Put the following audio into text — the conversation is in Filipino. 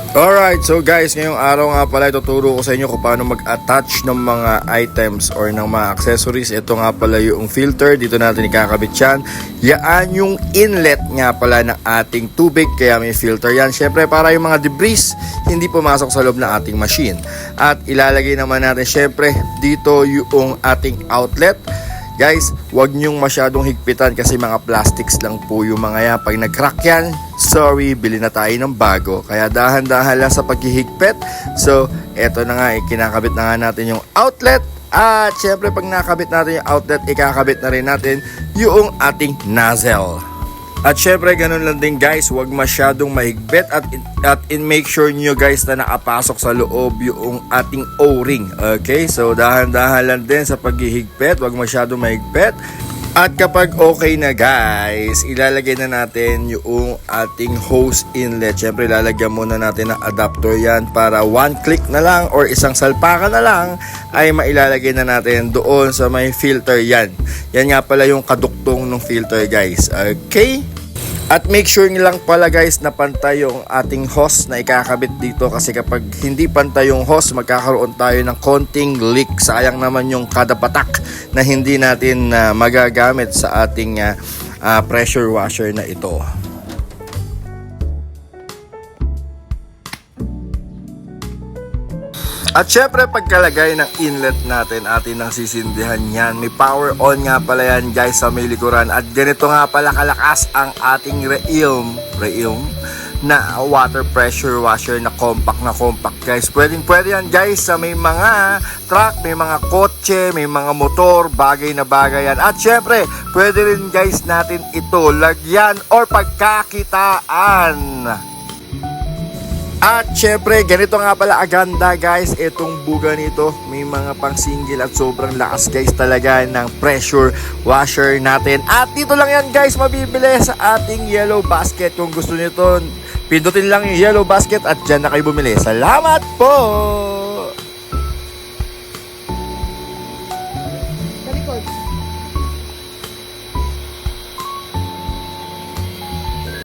Alright, so guys, ngayong araw nga pala ituturo ko sa inyo kung paano mag-attach ng mga items or ng mga accessories. Ito nga pala yung filter, dito natin ikakabit yan. Yan yung inlet nga pala ng ating tubig, kaya may filter yan. Syempre para yung mga debris hindi pumasok sa loob ng ating machine. At ilalagay naman natin syempre dito yung ating outlet. Guys, huwag nyong masyadong higpitan kasi mga plastics lang po yung mga yan. Pag nag-crack yan, sorry, bili na tayo ng bago. Kaya dahan-dahan lang sa paghihigpit. So, eto na nga, kinakabit na nga natin yung outlet. At syempre, pag nakabit natin yung outlet, ikakabit na rin natin yung ating nozzle. At syempre, ganun lang din guys, huwag masyadong mahigpit at make sure nyo guys na nakapasok sa loob yung ating O-ring. Okay, so dahan-dahan lang din sa paghihigpit, huwag masyadong mahigpit. At kapag okay na guys, ilalagay na natin yung ating hose inlet. Syempre, ilalagyan muna natin ng adapter yan para one click na lang or isang salpakan na lang ay mailalagay na natin doon sa may filter yan. Yan nga pala yung kaduktong ng filter guys. Okay? At make sure nyo lang pala guys na pantay yung ating hose na ikakabit dito kasi kapag hindi pantay yung hose, magkakaroon tayo ng konting leak. Sayang naman yung kada patak na hindi natin magagamit sa ating pressure washer na ito. At syempre pagkalagay ng inlet natin, atin nang sisindihan yan. May power on nga pala yan guys sa may likuran. At ganito nga pala kalakas ang ating Reilm na water pressure washer na compact guys. Pwede yan guys sa may mga truck, may mga kotse, may mga motor, bagay na bagay yan. At syempre pwede rin guys natin ito lagyan or pagkakitaan. At syempre, ganito nga pala aganda guys, itong buga nito. May mga pang single at sobrang lakas guys talaga ng pressure washer natin. At dito lang yan guys mabibili sa ating yellow basket. Kung gusto nyo ito, pindutin lang yung yellow basket at dyan na kayo bumili. Salamat po!